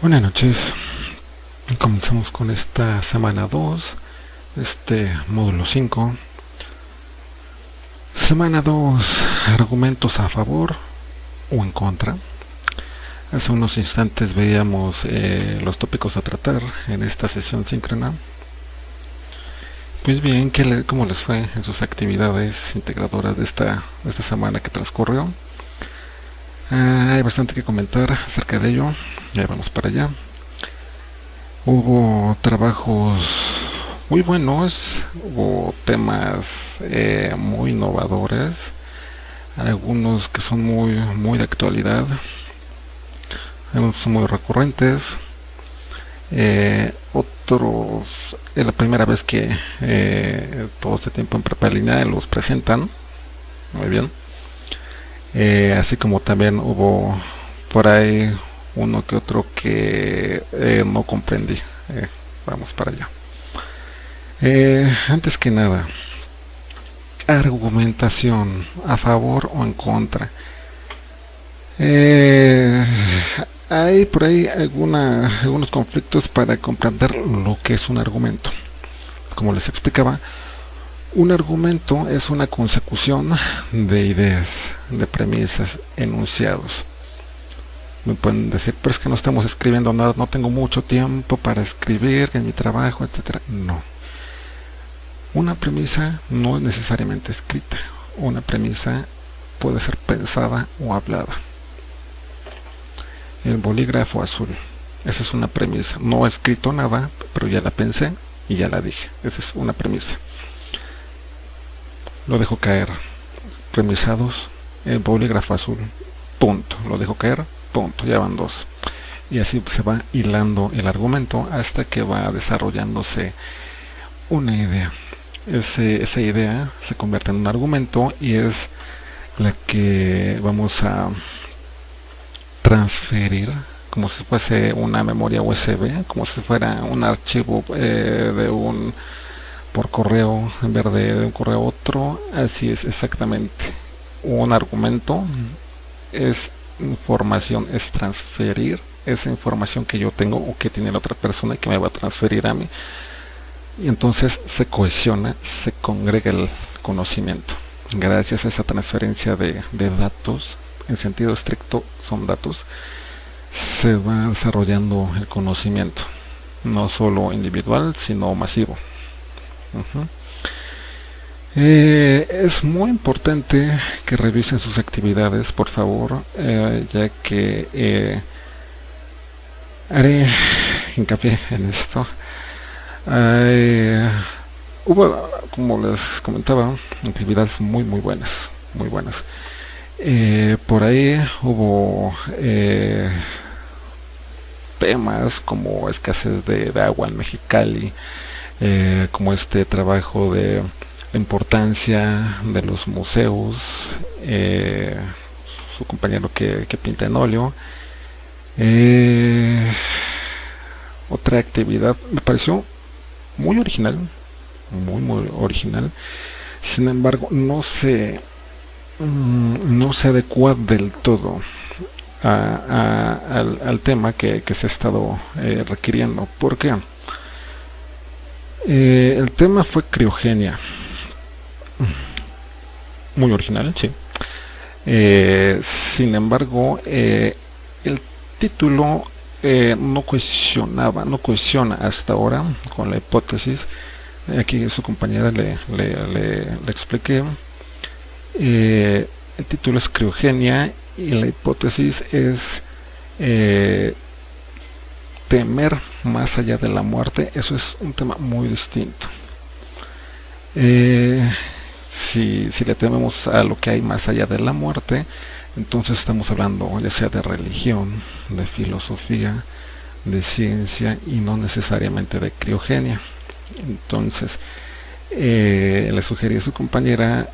Buenas noches, comenzamos con esta semana 2, módulo 5. Semana 2, argumentos a favor o en contra. Hace unos instantes veíamos los tópicos a tratar en esta sesión síncrona. Pues bien, ¿cómo les fue en sus actividades integradoras de esta semana que transcurrió? Hay bastante que comentar acerca de ello, ya vamos para allá. Hubo trabajos muy buenos, hubo temas muy innovadores, algunos que son muy de actualidad, algunos son muy recurrentes, otros es la primera vez que todo este tiempo en prepa línea los presentan, muy bien. Así como también hubo por ahí uno que otro que no comprendí. Vamos para allá. Antes que nada, argumentación a favor o en contra. Hay por ahí algunos conflictos para comprender lo que es un argumento. Como les explicaba, un argumento es una consecución de ideas, de premisas, enunciados. Me pueden decir, pero es que no estamos escribiendo nada, no tengo mucho tiempo para escribir en mi trabajo, etcétera. No. Una premisa no es necesariamente escrita. Una premisa puede ser pensada o hablada. El bolígrafo azul. Esa es una premisa. No he escrito nada, pero ya la pensé y ya la dije. Esa es una premisa. Lo dejo caer. Premisados. El bolígrafo azul. Punto. Lo dejo caer. Punto. Ya van dos. Y así se va hilando el argumento hasta que va desarrollándose una idea. Esa idea se convierte en un argumento y es la que vamos a transferir como si fuese una memoria USB, como si fuera un archivo por correo en vez de un correo a otro. Así es exactamente. Un argumento es información, es transferir esa información que yo tengo o que tiene la otra persona y que me va a transferir a mí, y entonces se cohesiona, se congrega el conocimiento gracias a esa transferencia de datos. En sentido estricto son datos. Se va desarrollando el conocimiento, no solo individual sino masivo. Es muy importante que revisen sus actividades, por favor, ya que haré hincapié en esto. Hubo, como les comentaba, actividades muy buenas, muy buenas. Por ahí hubo temas como escasez de agua en Mexicali, como este trabajo de la importancia de los museos, su compañero que pinta en óleo. Otra actividad me pareció muy original, muy original. Sin embargo, no se adecua del todo al tema que se ha estado requiriendo. ¿Por qué? El tema fue criogenia. Muy original, sí. Sin embargo, el título no cohesiona hasta ahora con la hipótesis. Aquí su compañera le expliqué. El título es criogenia y la hipótesis es temer más allá de la muerte. Eso es un tema muy distinto. Si le tememos a lo que hay más allá de la muerte, entonces estamos hablando ya sea de religión, de filosofía, de ciencia y no necesariamente de criogenia. Entonces le sugerí a su compañera,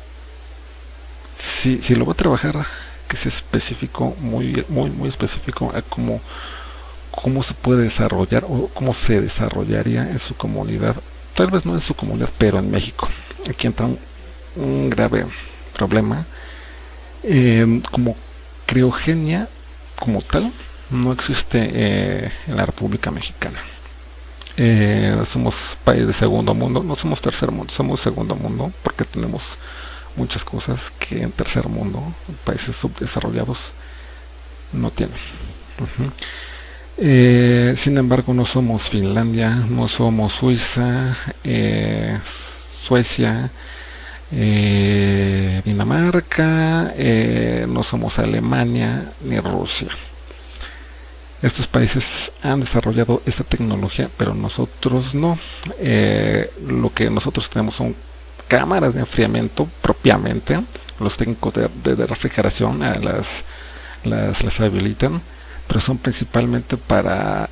si lo va a trabajar, que sea específico, muy específico a cómo se puede desarrollar o cómo se desarrollaría en su comunidad. Tal vez no en su comunidad, pero en México. Aquí entra un grave problema. Como criogenia como tal no existe en la República Mexicana. Somos país de segundo mundo, no somos tercer mundo, somos segundo mundo porque tenemos muchas cosas que en tercer mundo, países subdesarrollados, no tienen. Uh-huh. Sin embargo, no somos Finlandia, no somos Suiza, Suecia, Dinamarca, no somos Alemania ni Rusia. Estos países han desarrollado esta tecnología, pero nosotros no. Lo que nosotros tenemos son cámaras de enfriamiento propiamente. Los técnicos de refrigeración las habilitan, pero son principalmente para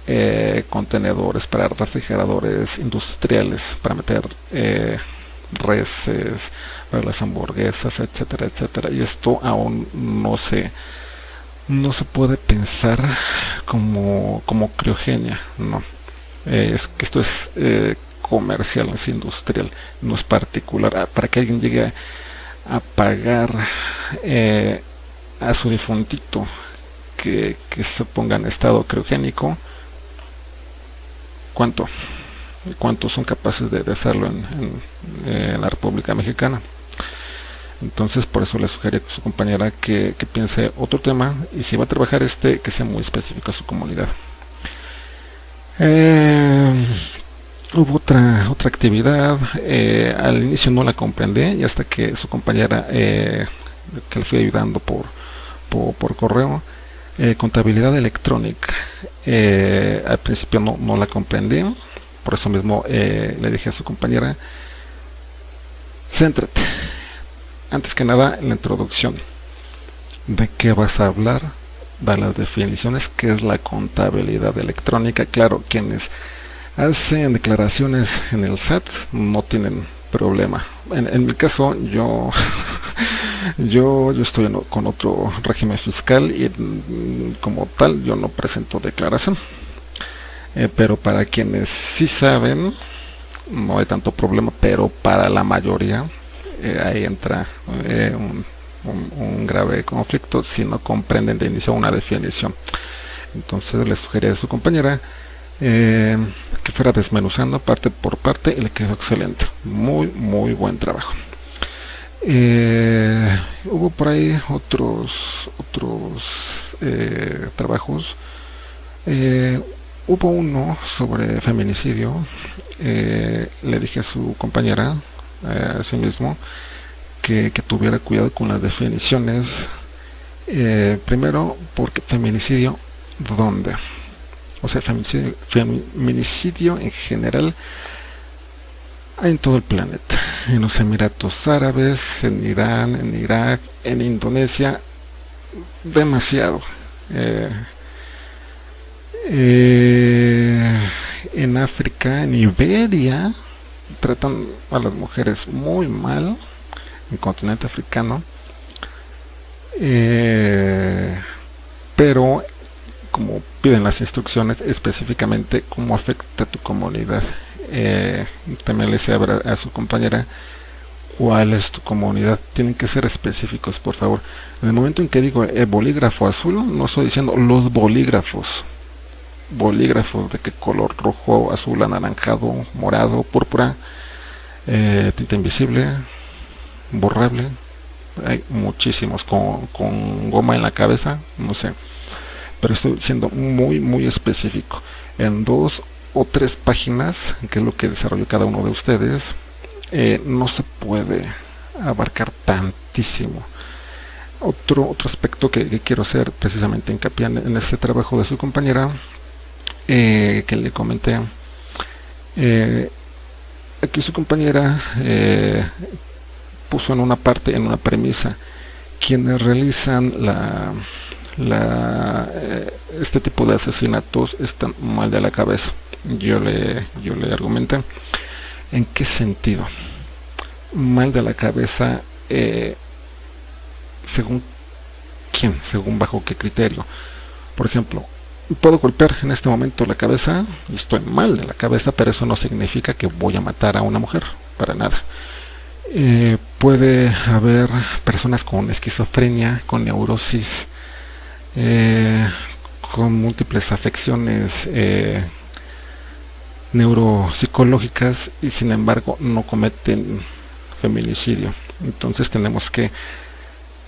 contenedores, para refrigeradores industriales, para meter reses, para las hamburguesas, etcétera, etcétera. Y esto aún no se puede pensar como criogenia, no. Es que esto es comercial, es industrial, no es particular. Para que alguien llegue a pagar a su difuntito que se ponga en estado criogénico, ¿cuánto son capaces de hacerlo en la República Mexicana? Entonces, por eso le sugerí a su compañera que piense otro tema, y si va a trabajar que sea muy específico a su comunidad. Hubo otra actividad, al inicio no la comprendí, y hasta que su compañera, que le fui ayudando por correo, contabilidad electrónica. Al principio no la comprendí, por eso mismo le dije a su compañera, céntrate. Antes que nada, en la introducción, ¿de qué vas a hablar? De las definiciones, ¿qué es la contabilidad electrónica? Claro, quienes hacen declaraciones en el SAT no tienen problema. En mi caso, yo estoy con otro régimen fiscal y como tal yo no presento declaración. Pero para quienes sí saben, no hay tanto problema, pero para la mayoría, ahí entra un grave conflicto si no comprenden de inicio una definición. Entonces le sugerí a su compañera que fuera desmenuzando parte por parte, y le quedó excelente, muy buen trabajo. Hubo por ahí otros trabajos. Hubo uno sobre feminicidio. Le dije a su compañera, a sí mismo, que tuviera cuidado con las definiciones. Primero, porque feminicidio, ¿dónde? O sea, feminicidio en general hay en todo el planeta, en los Emiratos Árabes, en Irán, en Irak, en Indonesia, demasiado. En África, en Iberia, tratan a las mujeres muy mal, en el continente africano, pero como piden las instrucciones específicamente cómo afecta a tu comunidad. También le decía a su compañera cuál es tu comunidad. Tienen que ser específicos, por favor. En el momento en que digo el bolígrafo azul, no estoy diciendo los bolígrafos de qué color: rojo, azul, anaranjado, morado, púrpura, tinta invisible, borrable. Hay muchísimos con goma en la cabeza, no sé, pero estoy siendo muy específico. En 2 o 3 páginas, que es lo que desarrolló cada uno de ustedes, no se puede abarcar tantísimo. Otro aspecto que quiero hacer precisamente hincapié en este trabajo de su compañera, que le comenté, aquí su compañera puso en una parte, en una premisa: quienes realizan este tipo de asesinatos están mal de la cabeza. Yo le argumenté, ¿en qué sentido? Mal de la cabeza, ¿según quién? ¿Según bajo qué criterio? Por ejemplo, puedo golpear en este momento la cabeza y estoy mal de la cabeza, pero eso no significa que voy a matar a una mujer, para nada. Puede haber personas con esquizofrenia, con neurosis, con múltiples afecciones neuropsicológicas y sin embargo no cometen feminicidio. Entonces tenemos que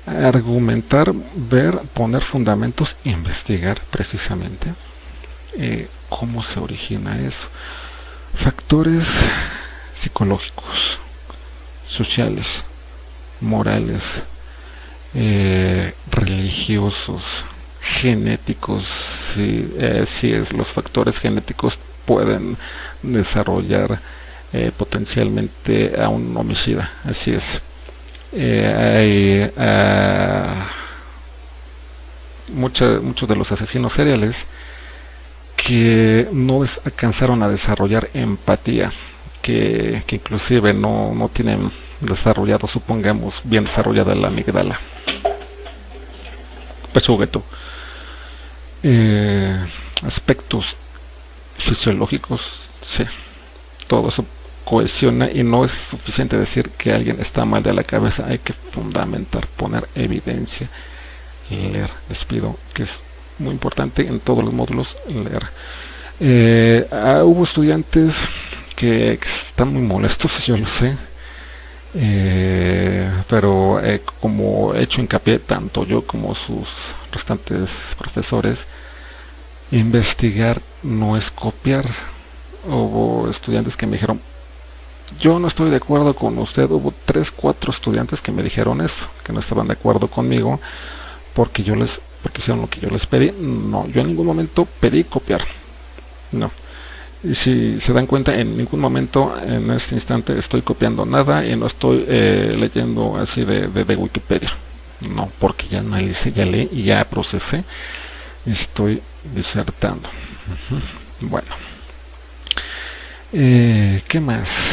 argumentar, ver, poner fundamentos, investigar precisamente cómo se origina eso. Factores psicológicos, sociales, morales, religiosos, genéticos. Si es los factores genéticos pueden desarrollar potencialmente a un homicida, así es. Hay muchos de los asesinos seriales que no alcanzaron a desarrollar empatía, que inclusive no tienen desarrollado, supongamos, bien desarrollada la amígdala. Pues jugueto. Aspectos fisiológicos, sí, todo eso cohesiona y no es suficiente decir que alguien está mal de la cabeza, hay que fundamentar, poner evidencia, leer. Les pido que es muy importante en todos los módulos leer. Hubo estudiantes que están muy molestos, yo lo sé, pero como he hecho hincapié tanto yo como sus restantes profesores, investigar no es copiar. Hubo estudiantes que me dijeron, yo no estoy de acuerdo con usted. Hubo 3-4 estudiantes que me dijeron eso, que no estaban de acuerdo conmigo porque hicieron lo que yo les pedí. No, yo en ningún momento pedí copiar, no. Y si se dan cuenta, en ningún momento en este instante estoy copiando nada y no estoy leyendo así de Wikipedia, no, porque ya analicé, ya leí y ya procesé, estoy disertando. Bueno, ¿qué más?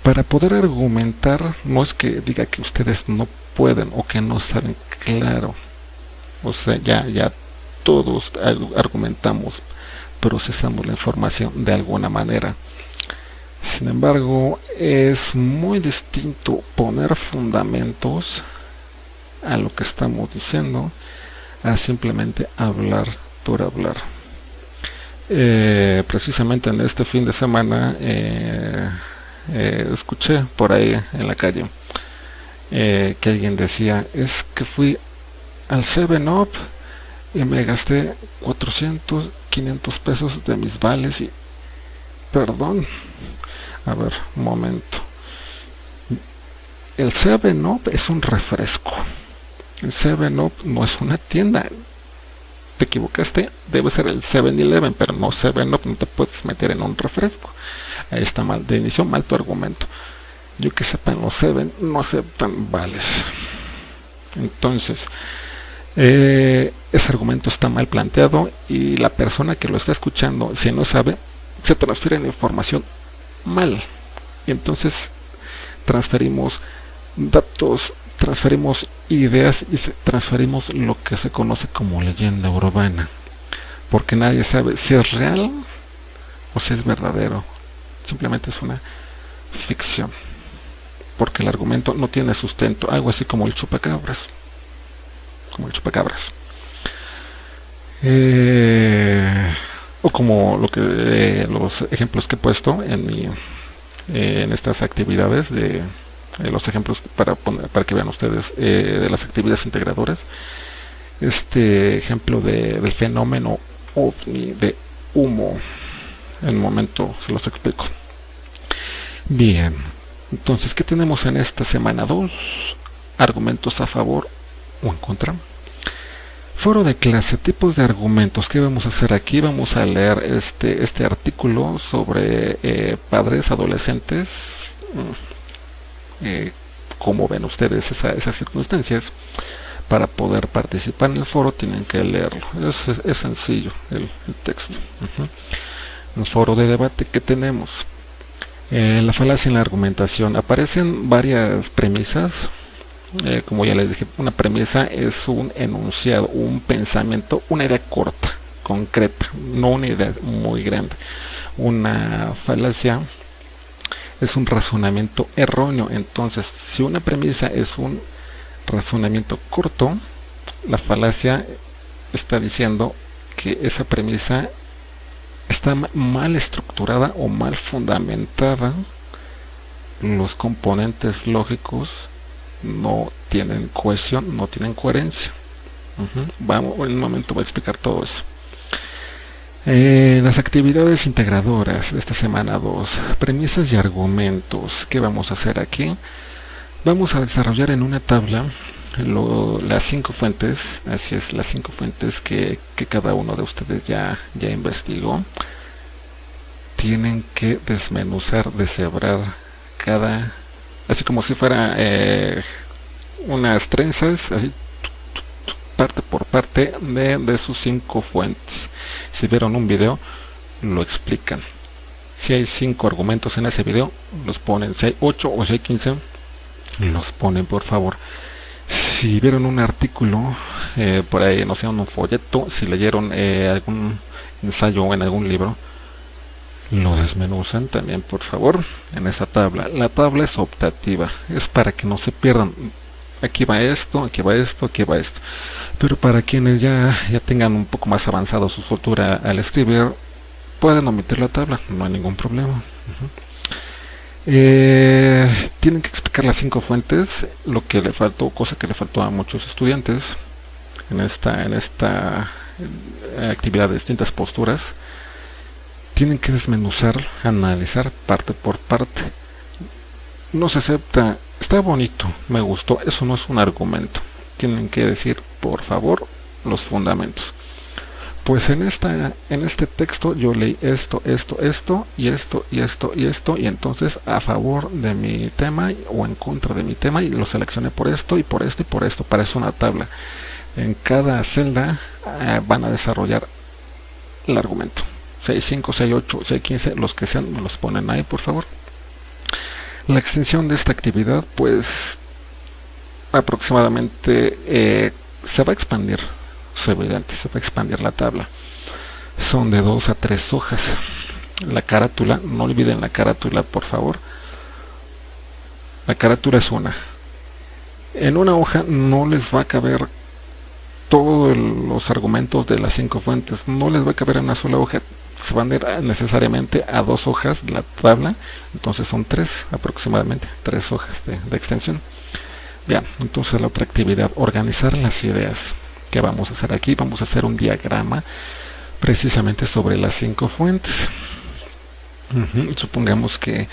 Para poder argumentar, no es que diga que ustedes no pueden o que no saben, claro, o sea, ya todos argumentamos, procesamos la información de alguna manera. Sin embargo, es muy distinto poner fundamentos a lo que estamos diciendo a simplemente hablar por hablar. Precisamente en este fin de semana escuché por ahí en la calle que alguien decía, es que fui al 7-Up y me gasté 400, 500 pesos de mis vales y... Perdón, a ver, un momento. El 7-Up es un refresco. El 7-Up no es una tienda. Te equivocaste, debe ser el 7-Eleven, pero no 7-Up, no te puedes meter en un refresco. Ahí está mal, de inicio mal tu argumento. Yo que sepa, en los 7 no aceptan vales. Entonces, ese argumento está mal planteado y la persona que lo está escuchando, si no sabe, se transfiere la información mal. Y entonces transferimos datos, transferimos ideas y transferimos lo que se conoce como leyenda urbana, porque nadie sabe si es real o si es verdadero. Simplemente es una ficción, porque el argumento no tiene sustento, algo así como el chupacabras. O como los ejemplos que he puesto en estas actividades de los ejemplos para que vean ustedes de las actividades integradoras. Este ejemplo del fenómeno ovni de humo, en un momento se los explico. Bien, entonces, ¿qué tenemos en esta semana? 2 argumentos a favor o en contra. Foro de clase, tipos de argumentos. ¿Qué vamos a hacer aquí? Vamos a leer este artículo sobre padres adolescentes. ¿Cómo ven ustedes esas circunstancias? Para poder participar en el foro tienen que leerlo. Es sencillo el texto. El foro de debate que tenemos. La falacia en la argumentación. Aparecen varias premisas. Como ya les dije, una premisa es un enunciado, un pensamiento, una idea corta, concreta, no una idea muy grande. Una falacia es un razonamiento erróneo. Entonces, si una premisa es un razonamiento corto, la falacia está diciendo que esa premisa está mal estructurada o mal fundamentada. Los componentes lógicos no tienen cohesión, no tienen coherencia. Vamos, en un momento voy a explicar todo eso. Las actividades integradoras de esta semana 2, premisas y argumentos. ¿Qué vamos a hacer aquí? Vamos a desarrollar en una tabla las 5 fuentes, así es, las 5 fuentes que cada uno de ustedes ya investigó. Tienen que desmenuzar, deshebrar así como si fuera unas trenzas, así, parte por parte de sus 5 fuentes. Si vieron un video, lo explican. Si hay 5 argumentos en ese video, los ponen. Si hay 8 o si hay 15, los ponen, por favor. Si vieron un artículo por ahí, no sé, un folleto, si leyeron algún ensayo en algún libro, lo desmenuzan también, por favor, en esa tabla. La tabla es optativa, es para que no se pierdan. Aquí va esto, aquí va esto, aquí va esto. Pero para quienes ya tengan un poco más avanzado su soltura al escribir, pueden omitir la tabla, no hay ningún problema. Tienen que explicar las 5 fuentes, lo que le faltó, cosa que le faltó a muchos estudiantes en esta actividad de distintas posturas. Tienen que desmenuzar, analizar parte por parte. No se acepta, está bonito, me gustó, eso no es un argumento. Tienen que decir, por favor, los fundamentos. Pues en este texto yo leí esto y esto y esto, y entonces a favor de mi tema o en contra de mi tema, y lo seleccioné por esto y por esto y por esto. Para eso una tabla. En cada celda van a desarrollar el argumento. 6, 5, 6, 8, 6, 15, los que sean, me los ponen ahí, por favor. La extensión de esta actividad, pues aproximadamente se va a expandir, es evidente, se va a expandir la tabla. Son de 2 a 3 hojas. La carátula, no olviden la carátula, por favor. La carátula es una. En una hoja no les va a caber todos los argumentos de las 5 fuentes, no les va a caber en una sola hoja. Se van a ir necesariamente a 2 hojas la tabla, entonces son 3 aproximadamente, 3 hojas de extensión. Bien, entonces la otra actividad, organizar las ideas. ¿Qué vamos a hacer aquí? Vamos a hacer un diagrama precisamente sobre las 5 fuentes. Supongamos que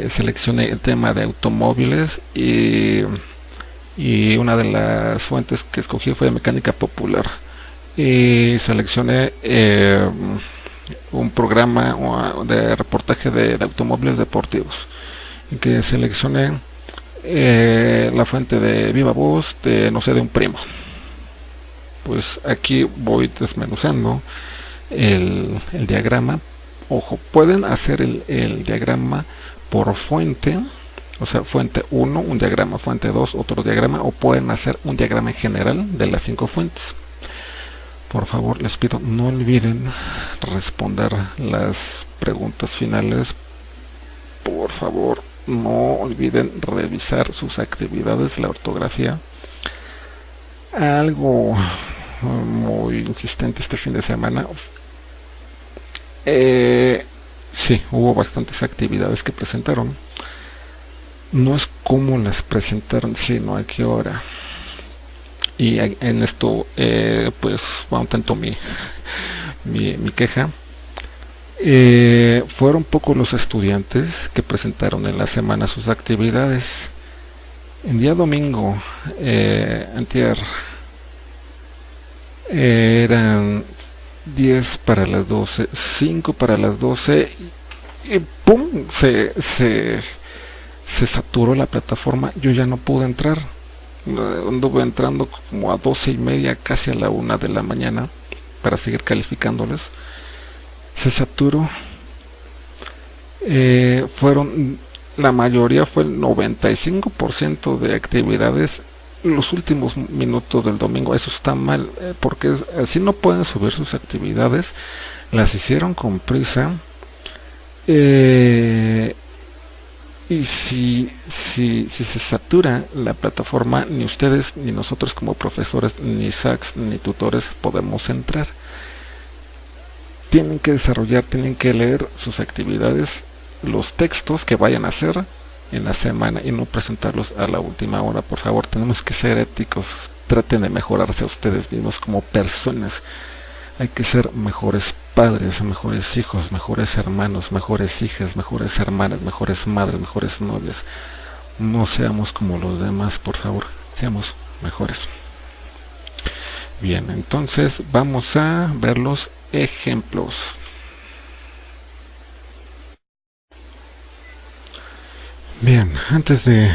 seleccione el tema de automóviles y una de las fuentes que escogí fue de mecánica popular. Y seleccioné un programa de reportaje de automóviles deportivos, que seleccioné la fuente de viva voz de, no sé, de un primo. Pues aquí voy desmenuzando el diagrama. Ojo, pueden hacer el diagrama por fuente, o sea, fuente 1, un diagrama, fuente 2, otro diagrama, o pueden hacer un diagrama en general de las 5 fuentes. Por favor, les pido, no olviden responder las preguntas finales. Por favor, no olviden revisar sus actividades, la ortografía. Algo muy insistente este fin de semana. Sí, hubo bastantes actividades que presentaron. No es cómo las presentaron, sino a qué hora. Y en esto pues va un tanto mi queja. Fueron pocos los estudiantes que presentaron en la semana sus actividades. El día domingo, antier, eran 10 para las 12, 5 para las 12 y ¡pum! Se saturó la plataforma. Yo ya no pude entrar. Anduve entrando como a 12:30, casi a la 1 de la mañana para seguir calificándoles. Se saturó. La mayoría fue el 95% de actividades los últimos minutos del domingo. Eso está mal, porque así no pueden subir sus actividades. Las hicieron con prisa. Y si se satura la plataforma, ni ustedes ni nosotros como profesores, ni SACs, ni tutores podemos entrar. Tienen que desarrollar, tienen que leer sus actividades, los textos que vayan a hacer en la semana y no presentarlos a la última hora. Por favor, tenemos que ser éticos. Traten de mejorarse a ustedes mismos como personas. Hay que ser mejores padres, mejores hijos, mejores hermanos, mejores hijas, mejores hermanas, mejores madres, mejores novias. No seamos como los demás, por favor, seamos mejores. Bien, entonces vamos a ver los ejemplos. Bien, antes de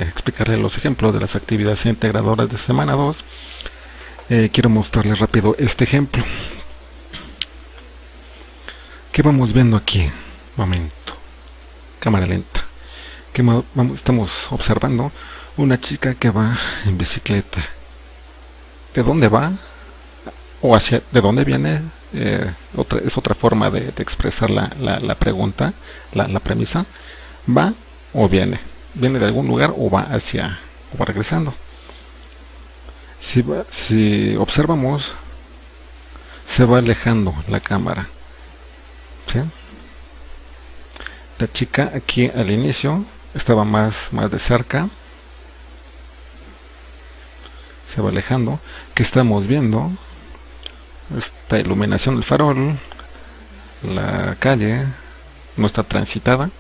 explicarles los ejemplos de las actividades integradoras de semana 2, quiero mostrarles rápido este ejemplo. ¿Qué vamos viendo aquí? Momento. Cámara lenta. Estamos observando una chica que va en bicicleta. ¿De dónde va? ¿O de dónde viene? Es otra forma de expresar la pregunta, la premisa. ¿Va o viene? ¿Viene de algún lugar o va regresando? Si observamos, se va alejando la cámara. ¿Sí? La chica aquí al inicio estaba más de cerca. Se va alejando. ¿Qué estamos viendo? Esta iluminación del farol. La calle no está transitada.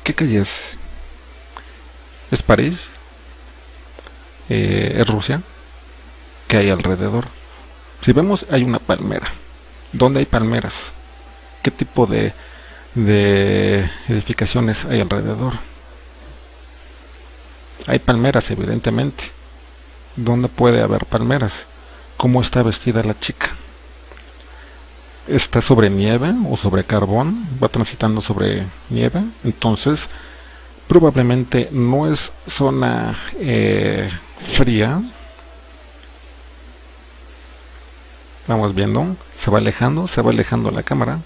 ¿Qué calle es? ¿Es París? ¿Es Rusia? ¿Qué hay alrededor? Si vemos, hay una palmera. ¿Dónde hay palmeras? ¿Qué tipo de edificaciones hay alrededor? Hay palmeras, evidentemente. ¿Dónde puede haber palmeras? ¿Cómo está vestida la chica? ¿Está sobre nieve o sobre carbón? ¿Va transitando sobre nieve? Entonces, probablemente no es zona fría. Vamos viendo, se va alejando la cámara.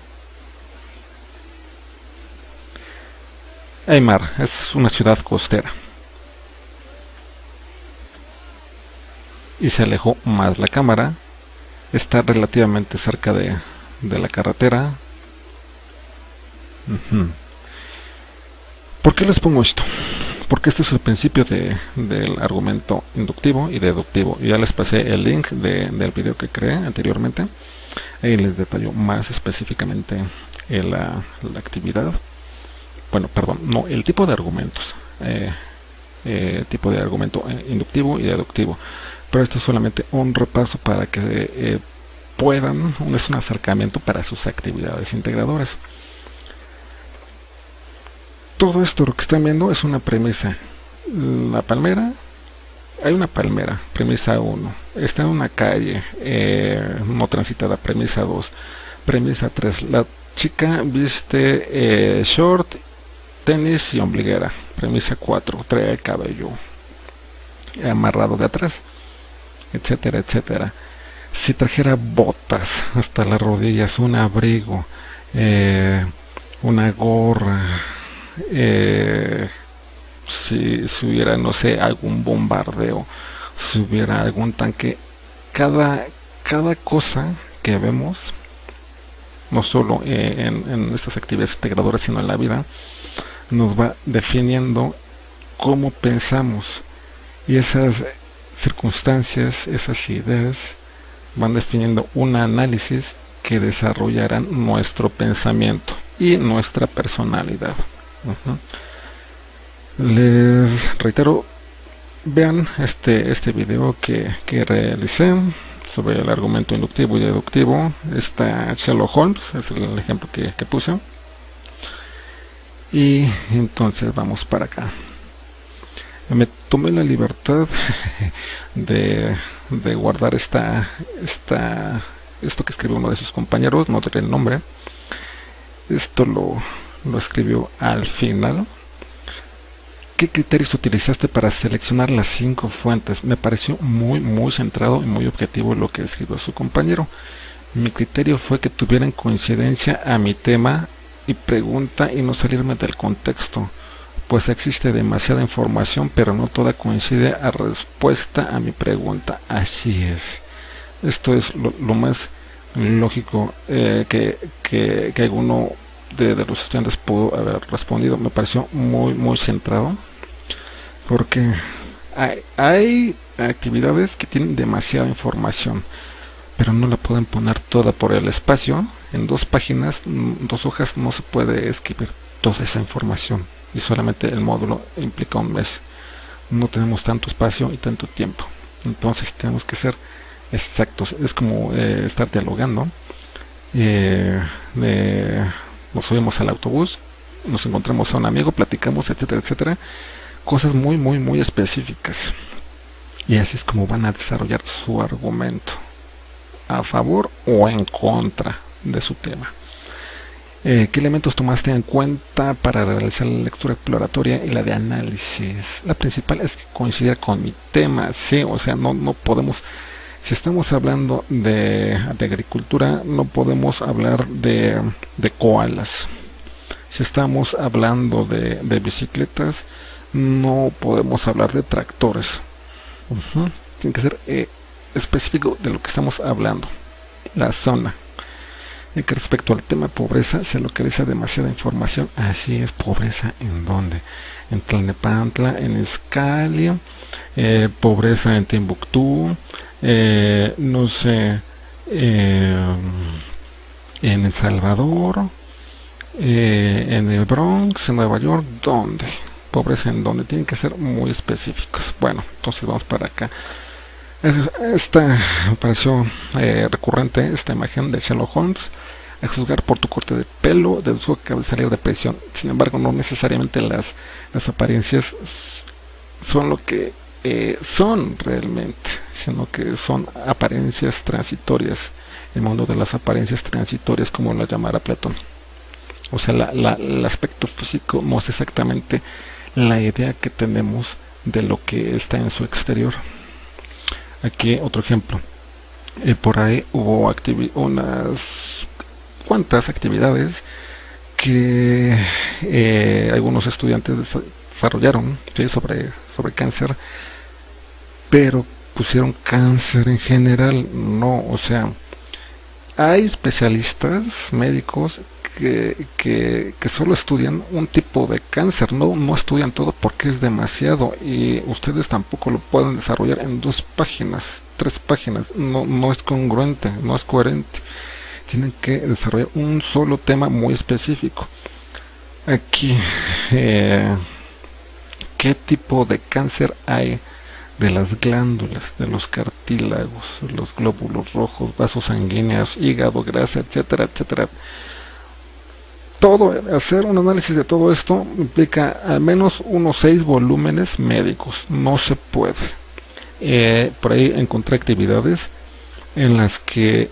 Hay mar, es una ciudad costera. Y se alejó más la cámara. Está relativamente cerca de la carretera. ¿Por qué les pongo esto? Porque este es el principio del argumento inductivo y deductivo. Ya les pasé el link del video que creé anteriormente. Ahí les detallo más específicamente la actividad. Bueno, perdón, no, el tipo de argumentos. Tipo de argumento inductivo y deductivo. Pero esto es solamente un repaso para que puedan, es un acercamiento para sus actividades integradoras. Todo esto lo que están viendo es una premisa. La palmera, hay una palmera, premisa 1. Está en una calle no transitada, premisa 2. Premisa 3. La chica viste short, tenis y ombliguera. Premisa 4. Trae el cabello amarrado de atrás, etcétera, etcétera. Si trajera botas hasta las rodillas, un abrigo, una gorra, si hubiera, no sé, algún bombardeo, si hubiera algún tanque, cada cosa que vemos, no solo en estas actividades integradoras, sino en la vida, nos va definiendo cómo pensamos, y esas circunstancias, esas ideas van definiendo un análisis que desarrollarán nuestro pensamiento y nuestra personalidad. Les reitero, vean este video que realicé sobre el argumento inductivo y deductivo. Está Sherlock Holmes, es el ejemplo que puse. Y entonces vamos para acá. Me tomé la libertad de guardar esto que escribió uno de sus compañeros, no diré el nombre. Esto lo escribió al final. ¿Qué criterios utilizaste para seleccionar las 5 fuentes? Me pareció muy centrado y muy objetivo lo que escribió su compañero. Mi criterio fue que tuvieran coincidencia a mi tema y pregunta y no salirme del contexto, pues existe demasiada información, pero no toda coincide a respuesta a mi pregunta. Así es. Esto es lo más lógico que alguno de los estudiantes pudo haber respondido. Me pareció muy centrado, porque hay actividades que tienen demasiada información, pero no la pueden poner toda por el espacio. En 2 páginas, 2 hojas, no se puede escribir toda esa información, y solamente el módulo implica un mes. No tenemos tanto espacio y tanto tiempo, entonces tenemos que ser exactos. Es como estar dialogando. Nos subimos al autobús, nos encontramos a un amigo, platicamos, etcétera, etcétera. Cosas muy específicas. Y así es como van a desarrollar su argumento, a favor o en contra de su tema. ¿Qué elementos tomaste en cuenta para realizar la lectura exploratoria y la de análisis? La principal es que coincidiera con mi tema, sí, o sea, no podemos, si estamos hablando de agricultura, no podemos hablar de koalas. Si estamos hablando de bicicletas, no podemos hablar de tractores. Tiene que ser específico de lo que estamos hablando, la zona. Y que respecto al tema pobreza, se localiza demasiada información. Así es. ¿Pobreza en dónde? En Tlalnepantla, en Izcalli, pobreza en Timbuktu, no sé, en El Salvador, en el Bronx, en Nueva York. ¿Dónde? Pobreza en dónde. Tienen que ser muy específicos. Bueno, entonces vamos para acá. Esta me pareció recurrente, esta imagen de Sherlock Holmes. A juzgar por tu corte de pelo, deduzco que acabas de salir de prisión. Sin embargo, no necesariamente las apariencias son lo que son realmente, sino que son apariencias transitorias. El mundo de las apariencias transitorias, como la llamara Platón. O sea, el aspecto físico no es exactamente la idea que tenemos de lo que está en su exterior. Aquí otro ejemplo. Por ahí hubo unas cuantas actividades que algunos estudiantes desarrollaron, ¿sí? sobre cáncer, pero pusieron cáncer en general. No, o sea, hay especialistas médicos que solo estudian un tipo de cáncer, no estudian todo, porque es demasiado, y ustedes tampoco lo pueden desarrollar en 2 páginas, 3 páginas. No es congruente, no es coherente. Tienen que desarrollar un solo tema muy específico. Aquí, ¿qué tipo de cáncer hay? De las glándulas, de los cartílagos, los glóbulos rojos, vasos sanguíneos, hígado, grasa, etcétera, etcétera. Hacer un análisis de todo esto implica al menos unos 6 volúmenes médicos. No se puede. Por ahí encontré actividades en las que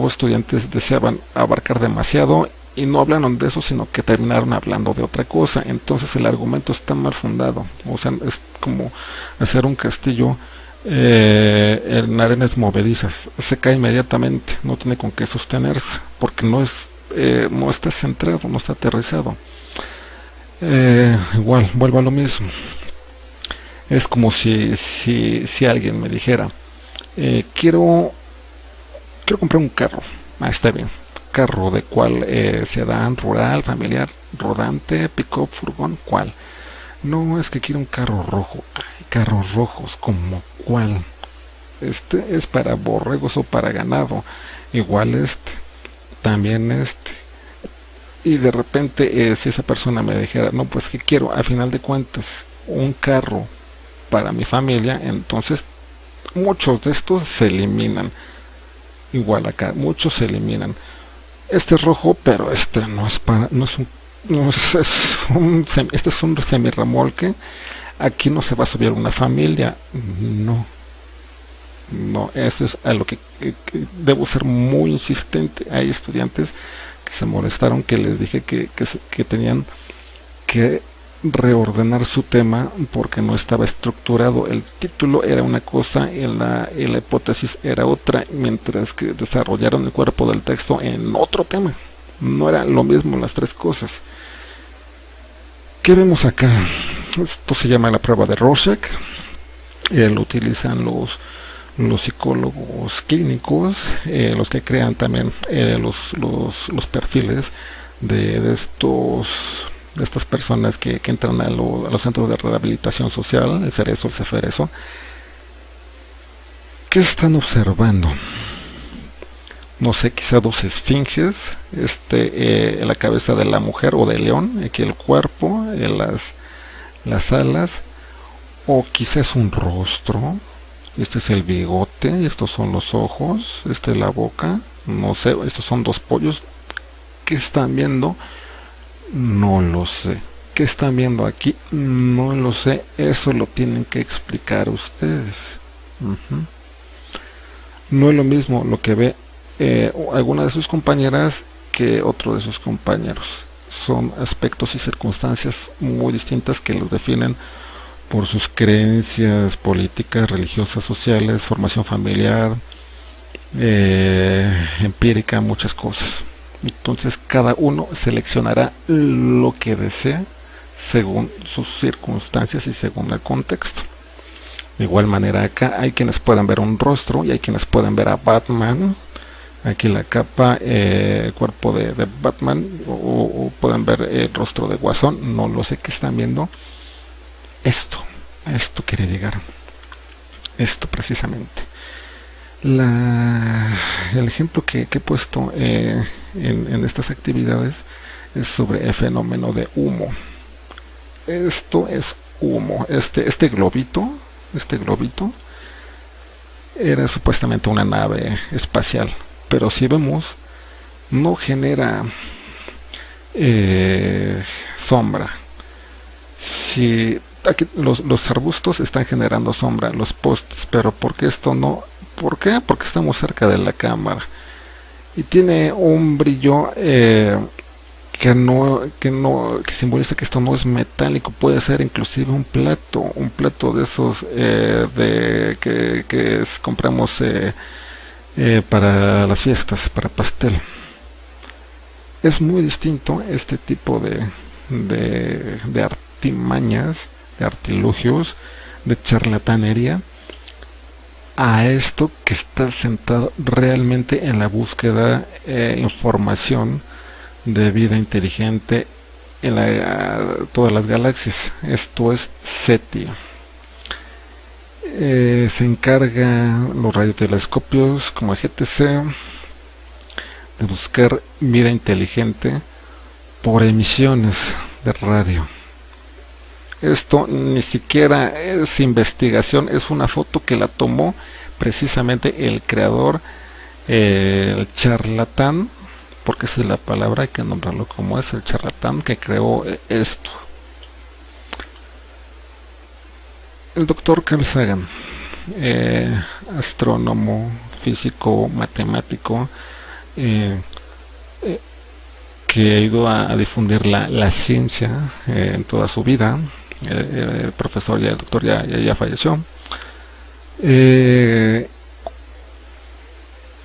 estudiantes deseaban abarcar demasiado y no hablaron de eso, sino que terminaron hablando de otra cosa. Entonces el argumento está mal fundado. O sea, es como hacer un castillo en arenas movedizas. Se cae inmediatamente, no tiene con qué sostenerse, porque no está centrado, no está aterrizado. Igual, vuelvo a lo mismo. Es como si alguien me dijera, quiero comprar un carro. Está bien. ¿Carro de cuál? ¿Sedán, rural, familiar, rodante, pick-up, furgón? ¿Cuál? No, es que quiero un carro rojo. Hay carros rojos, ¿como cuál? Este es para borregos o para ganado. Igual también y de repente si esa persona me dijera, no, pues que quiero a final de cuentas un carro para mi familia, entonces muchos de estos se eliminan. Igual acá, muchos se eliminan. Este es rojo, pero este es un semirremolque. Aquí no se va a subir una familia. No, eso es a lo que debo ser muy insistente. Hay estudiantes que se molestaron, que les dije que tenían que reordenar su tema porque no estaba estructurado. El título era una cosa y la hipótesis era otra, mientras que desarrollaron el cuerpo del texto en otro tema. No era lo mismo las tres cosas. ¿Qué vemos acá? Esto se llama la prueba de Rorschach. Lo utilizan los psicólogos clínicos, los que crean también los perfiles de estas personas que entran a los centros de rehabilitación social, el Cerezo, el Ceferezo. ¿Qué están observando? No sé, quizá dos esfinges, la cabeza de la mujer o del león, aquí el cuerpo, las alas, o quizás un rostro. Este es el bigote y estos son los ojos, la boca, no sé, estos son dos pollos. ¿Qué están viendo? No lo sé. ¿Qué están viendo aquí? No lo sé. Eso lo tienen que explicar ustedes. No es lo mismo lo que ve alguna de sus compañeras que otro de sus compañeros. Son aspectos y circunstancias muy distintas que los definen por sus creencias políticas, religiosas, sociales, formación familiar, empírica, muchas cosas. Entonces cada uno seleccionará lo que desea según sus circunstancias y según el contexto. De igual manera acá hay quienes pueden ver un rostro y hay quienes pueden ver a Batman. Aquí la capa, el cuerpo de Batman, o pueden ver el rostro de Guasón. No lo sé qué están viendo. A esto quiere llegar. Esto precisamente. El ejemplo que he puesto en estas actividades es sobre el fenómeno de humo. Esto es humo. Este globito era supuestamente una nave espacial, pero si vemos, no genera sombra. Si aquí los arbustos están generando sombra, los postes, pero ¿por qué esto no? ¿Por qué? Porque estamos cerca de la cámara y tiene un brillo que simboliza que esto no es metálico. Puede ser inclusive un plato de esos que compramos para las fiestas, para pastel. Es muy distinto este tipo de artimañas, de artilugios, de charlatanería, a esto que está centrado realmente en la búsqueda información de vida inteligente en todas las galaxias. Esto es SETI. Se encarga los radiotelescopios como el GTC de buscar vida inteligente por emisiones de radio. Esto ni siquiera es investigación, es una foto que la tomó precisamente el creador, el charlatán, porque esa es la palabra, hay que nombrarlo como es, el charlatán que creó esto. El doctor Carl Sagan, astrónomo, físico, matemático, que ayudó a difundir la ciencia en toda su vida. El profesor y el doctor ya falleció.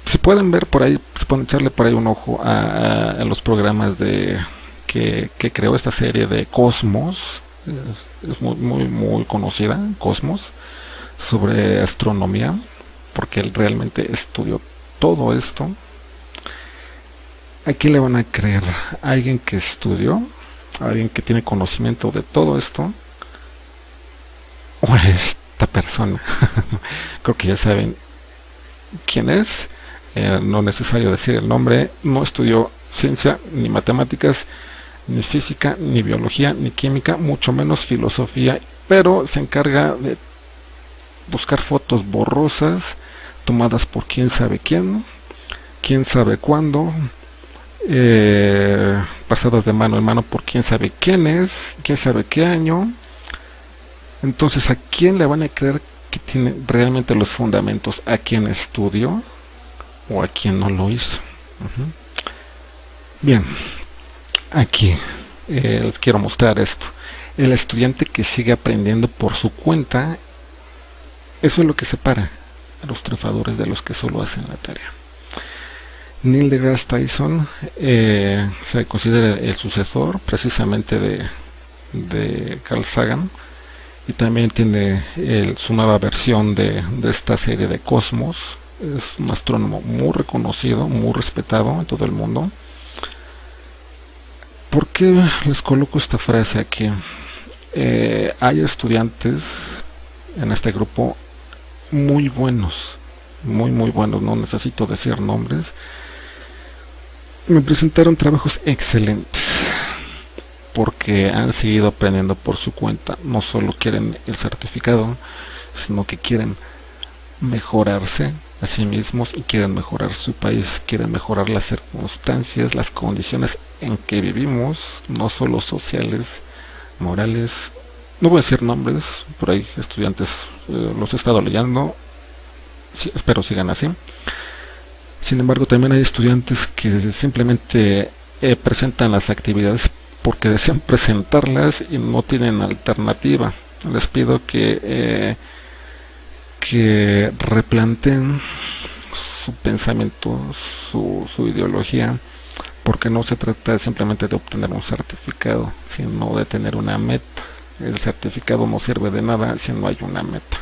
Si pueden ver por ahí, se pueden echarle por ahí un ojo a los programas que creó esta serie de Cosmos. Es muy conocida, Cosmos, sobre astronomía, porque él realmente estudió todo esto. ¿A quién le van a creer? ¿A alguien que estudió? ¿A alguien que tiene conocimiento de todo esto? ¿O a esta persona? Creo que ya saben quién es. No es necesario decir el nombre. No estudió ciencia, ni matemáticas, ni física, ni biología, ni química, mucho menos filosofía, pero se encarga de buscar fotos borrosas tomadas por quién sabe quién sabe cuándo, pasadas de mano en mano por quién sabe quién es, quién sabe qué año. Entonces, ¿a quién le van a creer que tiene realmente los fundamentos? ¿A quién estudió o a quién no lo hizo? Bien, aquí les quiero mostrar esto. El estudiante que sigue aprendiendo por su cuenta, eso es lo que separa a los triunfadores de los que solo hacen la tarea. Neil deGrasse Tyson se considera el sucesor precisamente de Carl Sagan, y también tiene su nueva versión de esta serie de Cosmos. Es un astrónomo muy reconocido, muy respetado en todo el mundo. ¿Por qué les coloco esta frase aquí? Hay estudiantes en este grupo muy buenos, muy buenos, no necesito decir nombres. Me presentaron trabajos excelentes porque han seguido aprendiendo por su cuenta. No solo quieren el certificado, sino que quieren mejorarse a sí mismos y quieren mejorar su país, quieren mejorar las circunstancias, las condiciones en que vivimos, no solo sociales, morales. No voy a decir nombres, por ahí estudiantes los he estado leyendo, sí, espero sigan así. Sin embargo, también hay estudiantes que simplemente presentan las actividades porque desean presentarlas y no tienen alternativa. Les pido que replanteen su pensamiento, su ideología, porque no se trata simplemente de obtener un certificado, sino de tener una meta. El certificado no sirve de nada si no hay una meta.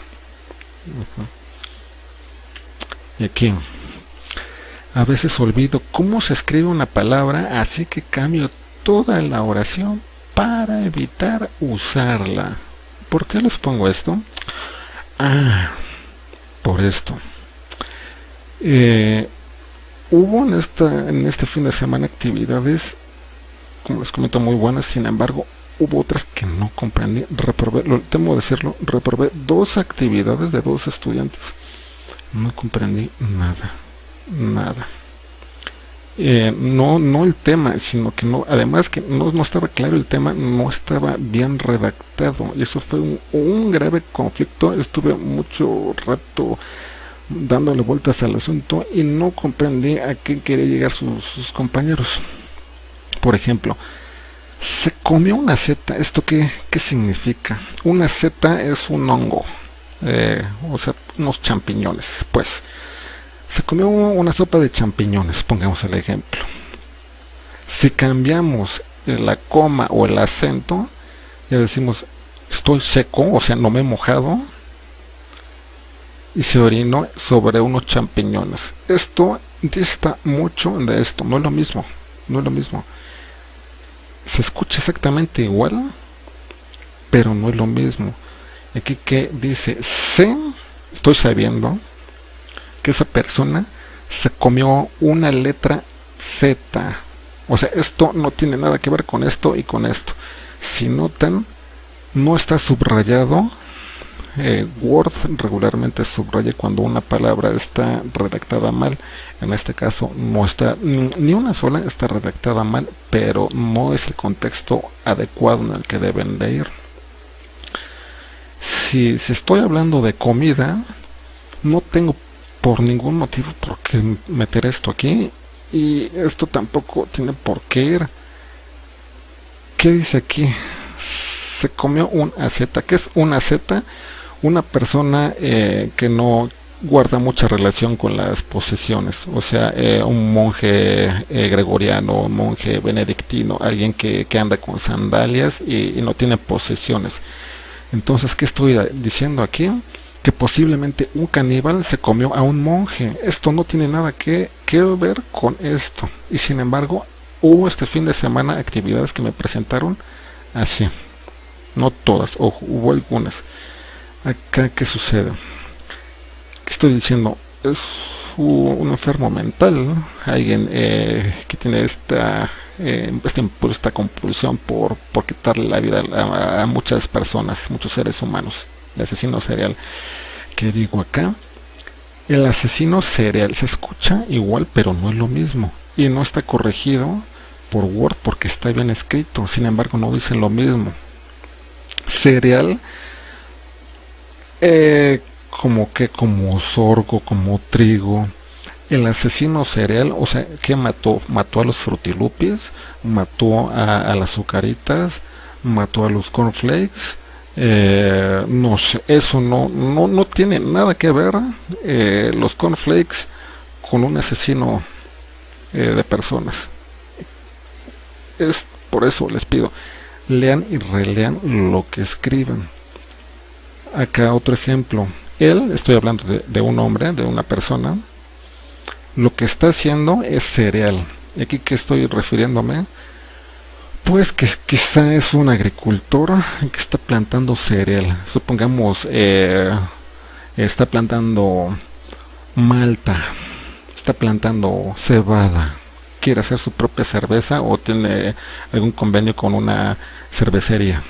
Y aquí, a veces olvido cómo se escribe una palabra, así que cambio toda la oración para evitar usarla. ¿Por qué les pongo esto? Por esto. Hubo en este fin de semana actividades, como les comento, muy buenas. Sin embargo, hubo otras que no comprendí. Reprobé, temo decirlo, reprobé 2 actividades de 2 estudiantes. No comprendí nada. No el tema, sino que no, además que no estaba claro el tema, no estaba bien redactado, y eso fue un grave conflicto. Estuve mucho rato dándole vueltas al asunto y no comprendí a qué quería llegar sus compañeros. Por ejemplo, se comió una seta. ¿Esto qué significa? Una seta es un hongo, o sea, unos champiñones, pues. Se comió una sopa de champiñones, pongamos el ejemplo. Si cambiamos la coma o el acento, ya decimos estoy seco, o sea, no me he mojado, y se orinó sobre unos champiñones. Esto dista mucho de esto, no es lo mismo. Se escucha exactamente igual, pero no es lo mismo. Aquí que dice, estoy sabiendo que esa persona se comió una letra Z. O sea, esto no tiene nada que ver con esto y con esto. Si notan, no está subrayado. Word regularmente subraya cuando una palabra está redactada mal. En este caso no está, ni una sola está redactada mal, pero no es el contexto adecuado en el que deben de ir. Si estoy hablando de comida, no tengo por ningún motivo por qué meter esto aquí, y esto tampoco tiene por qué ir. ¿Qué dice aquí? Se comió una zeta. ¿Qué es una zeta? Una persona que no guarda mucha relación con las posesiones, o sea, un monje gregoriano, un monje benedictino, alguien que anda con sandalias y no tiene posesiones. Entonces, ¿qué estoy diciendo aquí? Que posiblemente un caníbal se comió a un monje. Esto no tiene nada que ver con esto. Y sin embargo, hubo este fin de semana actividades que me presentaron así. No todas, ojo, hubo algunas. Acá, ¿qué sucede? ¿Qué estoy diciendo? Es un enfermo mental, alguien que tiene esta impulso, esta compulsión por quitarle la vida a muchas personas, muchos seres humanos. El asesino serial. ¿Qué digo acá? El asesino serial se escucha igual, pero no es lo mismo, y no está corregido por Word porque está bien escrito. Sin embargo, no dicen lo mismo. Cereal, como sorgo, como trigo. El asesino serial, o sea, que mató a los frutilupis, mató a las azucaritas, mató a los cornflakes. No sé, eso no tiene nada que ver los cornflakes con un asesino de personas. Es por eso les pido, lean y relean lo que escriben. Acá otro ejemplo. Él, estoy hablando de un hombre, de una persona, lo que está haciendo es cereal. ¿Y aquí qué estoy refiriéndome? Pues que quizá es un agricultor que está plantando cereal. Supongamos, está plantando malta, está plantando cebada, quiere hacer su propia cerveza o tiene algún convenio con una cervecería.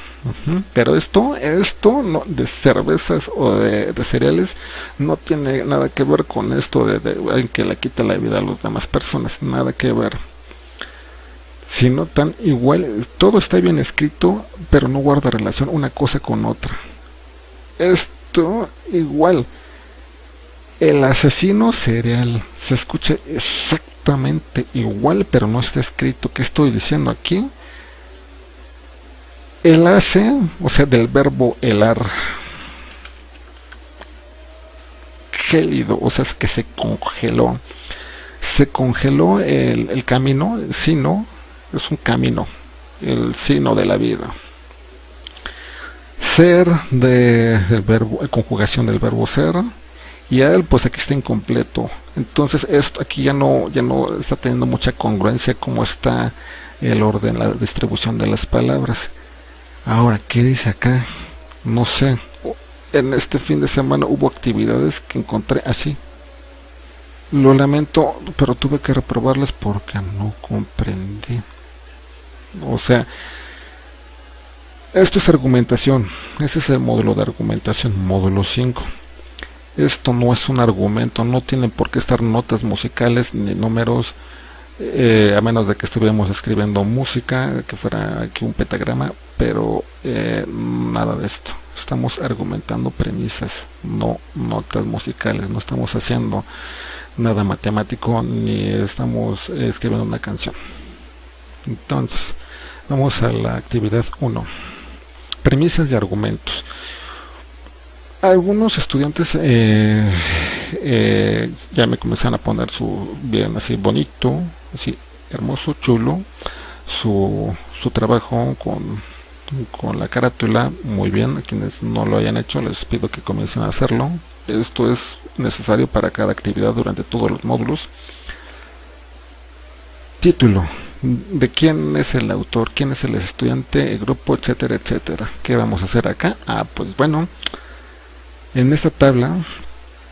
Pero esto no, de cervezas o de cereales no tiene nada que ver con esto de alguien que le quita la vida a las demás personas, nada que ver. Sino tan igual, todo está bien escrito, pero no guarda relación una cosa con otra. Esto igual, el asesino serial se escucha exactamente igual, pero no está escrito. ¿Qué estoy diciendo aquí? El hace, o sea, del verbo helar, gélido, o sea, es que se congeló el camino, el sino, es un camino, el sino de la vida. Ser del verbo, conjugación del verbo ser, y a él pues aquí está incompleto. Entonces esto aquí ya no está teniendo mucha congruencia como está el orden, la distribución de las palabras. Ahora, ¿qué dice acá? No sé. En este fin de semana hubo actividades que encontré así. Lo lamento, pero tuve que reprobarlas porque no comprendí. O sea, esto es argumentación. Ese es el módulo de argumentación, módulo 5. Esto no es un argumento, no tienen por qué estar notas musicales ni números, a menos de que estuviéramos escribiendo música, que fuera aquí un pentagrama, pero nada de esto. Estamos argumentando premisas, no notas musicales, no estamos haciendo nada matemático, ni estamos escribiendo una canción. Entonces, vamos a la actividad 1. Premisas y argumentos. Algunos estudiantes ya me comenzaron a poner su bien así bonito, así hermoso, chulo, su trabajo con la carátula. Muy bien, a quienes no lo hayan hecho les pido que comiencen a hacerlo. Esto es necesario para cada actividad durante todos los módulos. Título: ¿de quién es el autor? ¿Quién es el estudiante? El grupo, etcétera, etcétera. ¿Qué vamos a hacer acá? Pues bueno, en esta tabla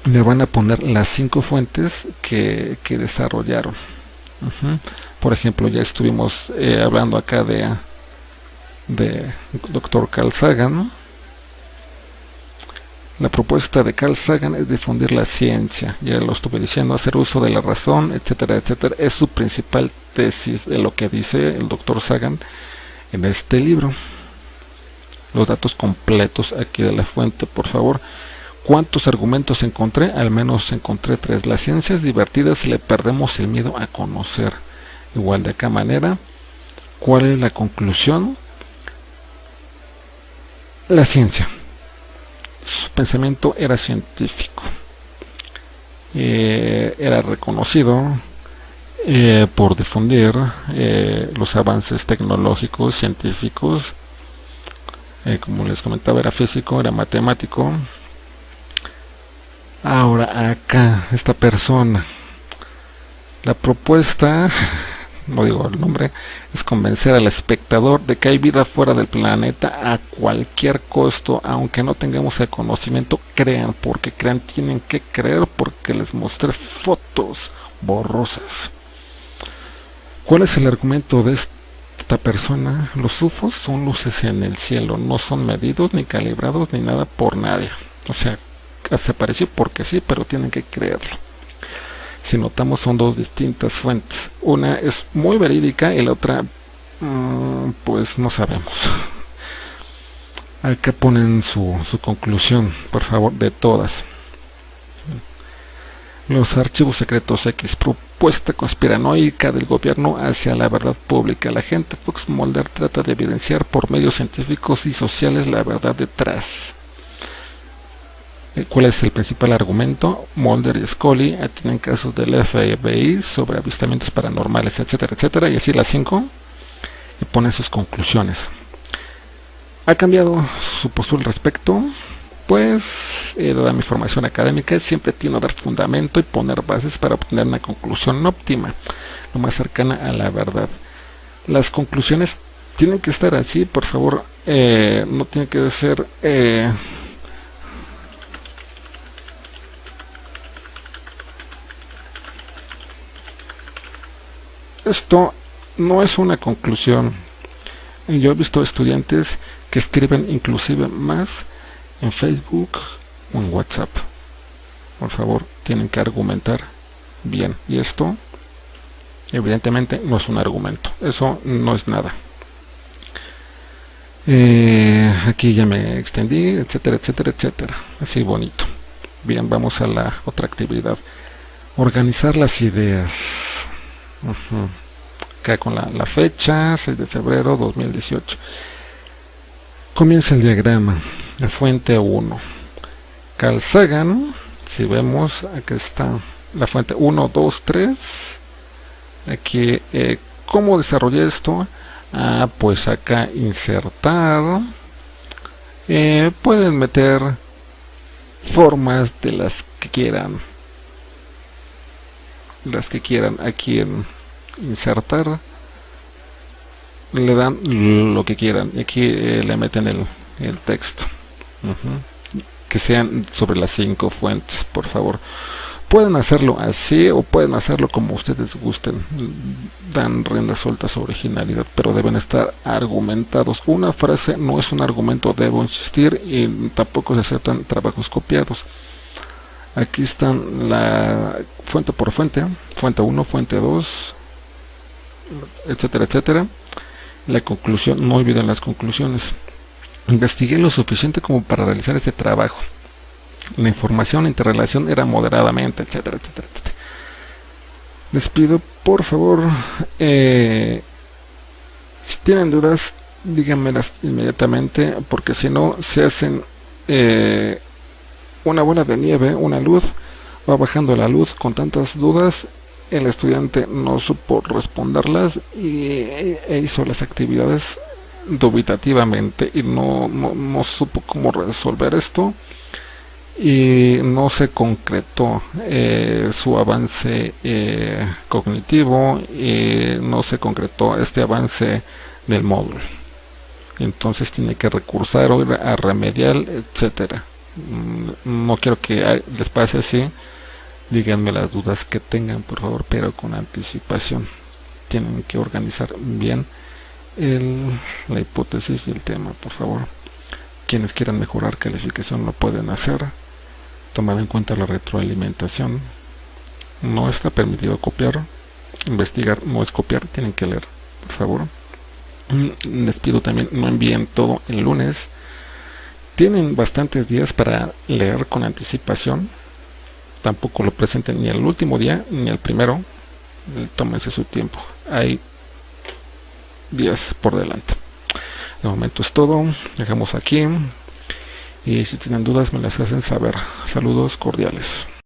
le van a poner las 5 fuentes que desarrollaron. Por ejemplo, ya estuvimos hablando acá de Dr. Carl Sagan. La propuesta de Carl Sagan es difundir la ciencia, ya lo estuve diciendo, hacer uso de la razón, etcétera, etcétera. Es su principal tesis de lo que dice el Dr. Sagan en este libro. Los datos completos aquí de la fuente, por favor. ¿Cuántos argumentos encontré? Al menos encontré 3. La ciencia es divertida si le perdemos el miedo a conocer. Igual de acá manera. ¿Cuál es la conclusión? La ciencia. Su pensamiento era científico. Era reconocido por difundir los avances tecnológicos, científicos. Como les comentaba, era físico, era matemático. Ahora acá, esta persona, la propuesta, no digo el nombre, es convencer al espectador de que hay vida fuera del planeta a cualquier costo, aunque no tengamos el conocimiento. Crean, porque crean, tienen que creer, porque les mostré fotos borrosas. ¿Cuál es el argumento de esta persona? Los UFOs son luces en el cielo, no son medidos ni calibrados ni nada por nadie. O sea, se apareció porque sí, pero tienen que creerlo. Si notamos, son 2 distintas fuentes. Una es muy verídica y la otra pues no sabemos. Acá ponen su conclusión, por favor, de todas. Los archivos secretos X, propuesta conspiranoica del gobierno hacia la verdad pública. La agente Fox Mulder trata de evidenciar por medios científicos y sociales la verdad detrás. ¿Cuál es el principal argumento? Mulder y Scully tienen casos del FBI sobre avistamientos paranormales, etcétera, etcétera, y así las 5, y ponen sus conclusiones. ¿Ha cambiado su postura al respecto? Pues, dada mi formación académica, siempre tiendo a dar fundamento y poner bases para obtener una conclusión óptima, lo más cercana a la verdad. Las conclusiones tienen que estar así, por favor, no tiene que ser... Esto no es una conclusión. Yo he visto estudiantes que escriben inclusive más en Facebook o en WhatsApp. Por favor, tienen que argumentar bien. Y esto, evidentemente, no es un argumento. Eso no es nada. Aquí ya me extendí, etcétera, etcétera, etcétera. Así bonito. Bien, vamos a la otra actividad. Organizar las ideas. Acá con la fecha, 6 de febrero 2018. Comienza el diagrama. La fuente 1. Carl Sagan. Si vemos, acá está la fuente 1, 2, 3. Aquí, ¿cómo desarrollé esto? Pues acá insertar. Pueden meter formas de las que quieran. Aquí en insertar, le dan lo que quieran y aquí le meten el texto. Que sean sobre las 5 fuentes, por favor. Pueden hacerlo así o pueden hacerlo como ustedes gusten. Dan rienda suelta a su originalidad, pero deben estar argumentados. Una frase no es un argumento, debo insistir, y tampoco se aceptan trabajos copiados. Aquí están la fuente por fuente, fuente 1, fuente 2, etcétera, etcétera. La conclusión, no olviden las conclusiones. Investigué lo suficiente como para realizar este trabajo. La información, la interrelación era moderadamente, etcétera, etcétera, etcétera. Les pido, por favor, si tienen dudas, díganmelas inmediatamente, porque si no, se hacen una bola de nieve, una luz, va bajando la luz con tantas dudas. El estudiante no supo responderlas e hizo las actividades dubitativamente y no supo cómo resolver esto, y no se concretó su avance cognitivo, y no se concretó este avance del módulo. Entonces tiene que recursar o ir a remedial, etcétera. No quiero que les pase así. Díganme las dudas que tengan, por favor, pero con anticipación. Tienen que organizar bien la hipótesis y el tema, por favor. Quienes quieran mejorar calificación lo pueden hacer. Tomar en cuenta la retroalimentación. No está permitido copiar. Investigar no es copiar, tienen que leer, por favor. Les pido también, no envíen todo el lunes. Tienen bastantes días para leer con anticipación. Tampoco lo presenten ni el último día ni el primero. Tómense su tiempo. Hay días por delante. De momento es todo. Dejamos aquí. Y si tienen dudas me las hacen saber. Saludos cordiales.